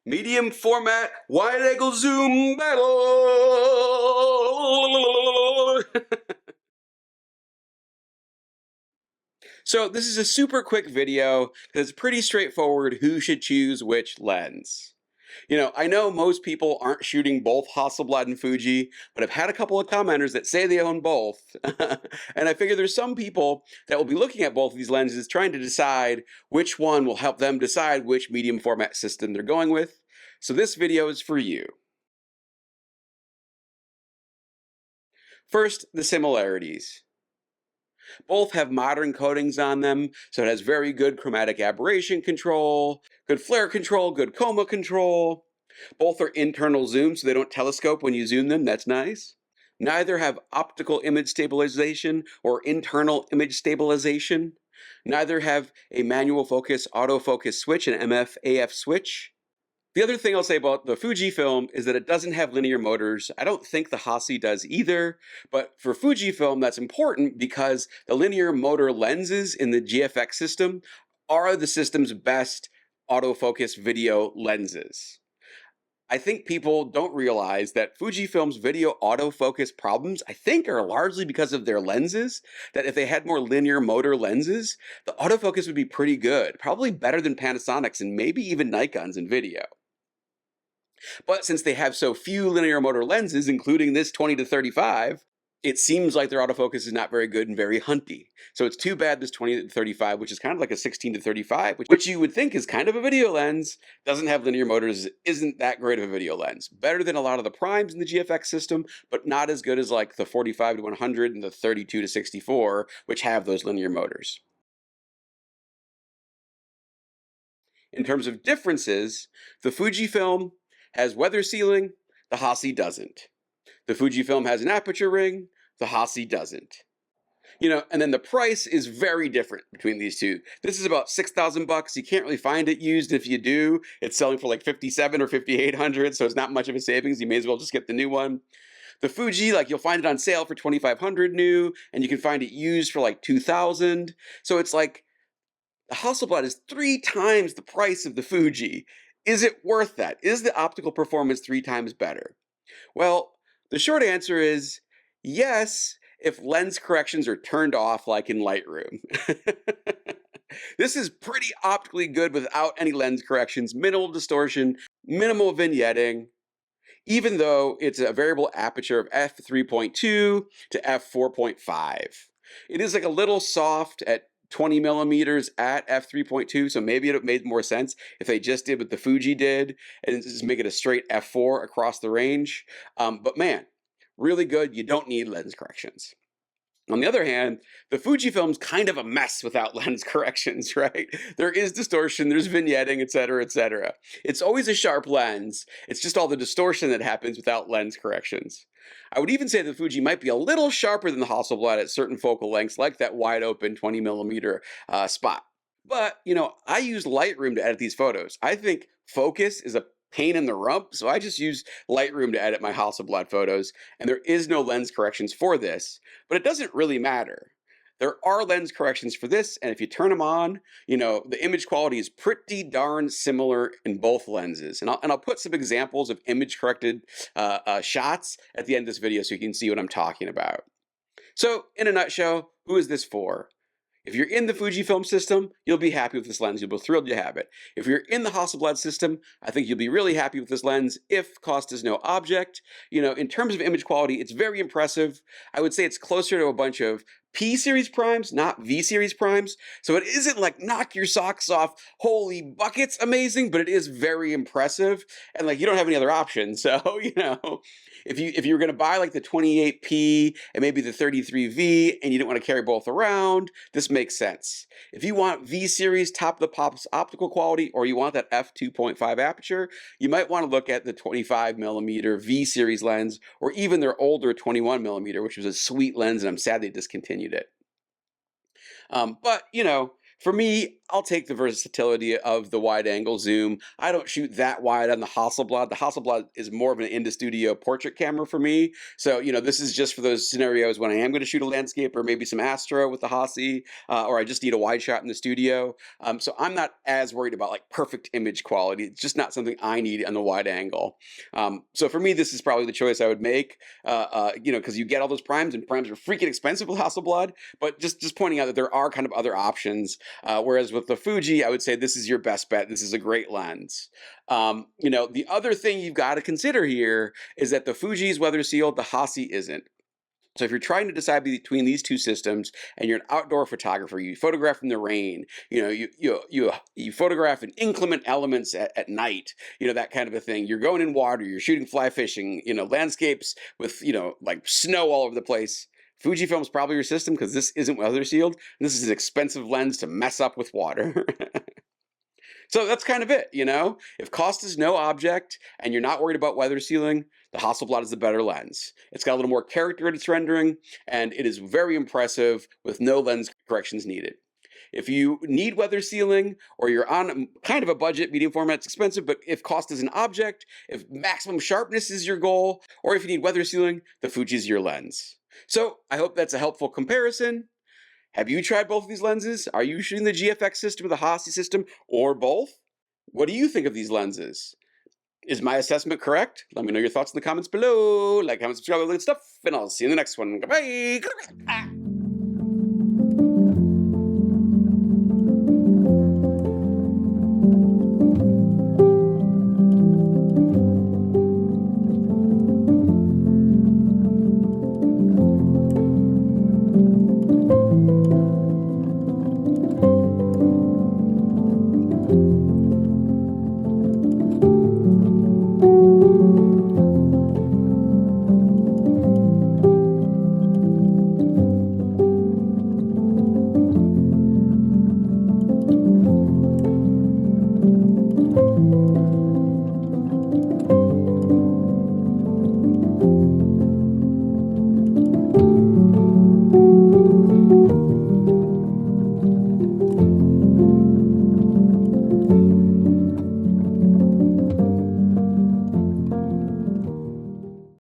Medium format, wide angle zoom battle. So this is a super quick video because it's pretty straightforward who should choose which lens. I know most people aren't shooting both Hasselblad and Fuji, but I've had a couple of commenters that say they own both. And I figure there's some people that will be looking at both of these lenses trying to decide which one will help them decide which medium format system they're going with. So this video is for you. First, the similarities. Both have modern coatings on them, so it has very good chromatic aberration control, good flare control, good chroma control. Both are internal zoom, so they don't telescope when you zoom them. That's nice. Neither have optical image stabilization or internal image stabilization. Neither have a manual focus autofocus switch, an MF-AF switch. The other thing I'll say about the Fujifilm is that it doesn't have linear motors. I don't think the Hassi does either, but for Fujifilm that's important because the linear motor lenses in the GFX system are the system's best autofocus video lenses. I think people don't realize that Fujifilm's video autofocus problems, I think, are largely because of their lenses, that if they had more linear motor lenses, the autofocus would be pretty good, probably better than Panasonic's and maybe even Nikon's in video. But since they have so few linear motor lenses, including this 20-35, it seems like their autofocus is not very good and very hunty. So it's too bad this 20-35, which is kind of like a 16-35, which you would think is kind of a video lens, doesn't have linear motors, isn't that great of a video lens. Better than a lot of the primes in the GFX system, but not as good as like the 45-100 and the 32-64, which have those linear motors. In terms of differences, the Fujifilm has weather sealing, the Hassi doesn't. The Fujifilm has an aperture ring, the Hassi doesn't. And then the price is very different between these two. This is about $6,000. You can't really find it used. If you do, it's selling for like $5,700 or $5,800, so it's not much of a savings. You may as well just get the new one. The Fuji, you'll find it on sale for $2,500 new, and you can find it used for like $2,000. So it's like the Hasselblad is 3 times the price of the Fuji. Is it worth that? Is the optical performance 3 times better? Well, the short answer is yes, if lens corrections are turned off like in Lightroom. This is pretty optically good without any lens corrections, minimal distortion, minimal vignetting, even though it's a variable aperture of f3.2 to f4.5. It is like a little soft at 20 millimeters at f3.2, so maybe it made more sense if they just did what the Fuji did and just make it a straight f4 across the range. But man, really good. You don't need lens corrections. On the other hand, the Fujifilm's kind of a mess without lens corrections, right? There is distortion, there's vignetting, etc., etc. It's always a sharp lens. It's just all the distortion that happens without lens corrections. I would even say the Fuji might be a little sharper than the Hasselblad at certain focal lengths, like that wide open 20 millimeter spot. But, I use Lightroom to edit these photos. I think focus is a pain in the rump, so I just use Lightroom to edit my Hasselblad photos, and there is no lens corrections for this, but it doesn't really matter. There are lens corrections for this, and if you turn them on, the image quality is pretty darn similar in both lenses. And I'll put some examples of image corrected shots at the end of this video so you can see what I'm talking about. So, in a nutshell, who is this for? If you're in the Fujifilm system, you'll be happy with this lens. You'll be thrilled you have it. If you're in the Hasselblad system, I think you'll be really happy with this lens if cost is no object. In terms of image quality, it's very impressive. I would say it's closer to a bunch of P-series primes, not V-series primes. So it isn't like knock your socks off, holy buckets, amazing, but it is very impressive. And you don't have any other options. So, if you were going to buy like the 28P and maybe the 33V and you don't want to carry both around, this makes sense. If you want V-series top of the pops optical quality, or you want that f2.5 aperture, you might want to look at the 25 millimeter V-series lens, or even their older 21 millimeter, which was a sweet lens, and I'm sad they discontinued it. But For me, I'll take the versatility of the wide angle zoom. I don't shoot that wide on the Hasselblad. The Hasselblad is more of an in the studio portrait camera for me. So, this is just for those scenarios when I am going to shoot a landscape or maybe some astro with the Hassi, or I just need a wide shot in the studio. So I'm not as worried about like perfect image quality. It's just not something I need on the wide angle. So for me, this is probably the choice I would make, because you get all those primes, and primes are freaking expensive with Hasselblad, but just pointing out that there are kind of other options. Whereas with the Fuji, I would say this is your best bet. This is a great lens. The other thing you've got to consider here is that the Fuji is weather sealed, the Hassi isn't. So if you're trying to decide between these two systems, and you're an outdoor photographer, you photograph in the rain, you photograph in inclement elements at night, that kind of a thing. You're going in water, you're shooting fly fishing, landscapes with like snow all over the place. Fujifilm is probably your system because this isn't weather sealed. And this is an expensive lens to mess up with water. So that's kind of it, If cost is no object and you're not worried about weather sealing, the Hasselblad is the better lens. It's got a little more character in its rendering, and it is very impressive with no lens corrections needed. If you need weather sealing, or you're on kind of a budget, medium format, it's expensive, but if cost is an object, if maximum sharpness is your goal, or if you need weather sealing, the Fuji is your lens. So I hope that's a helpful comparison. Have you tried both of these lenses? Are you shooting the GFX system or the Hassi system, or both? What do you think of these lenses? Is my assessment correct? Let me know your thoughts in the comments below. Like, comment, subscribe, all that stuff, and I'll see you in the next one. Goodbye!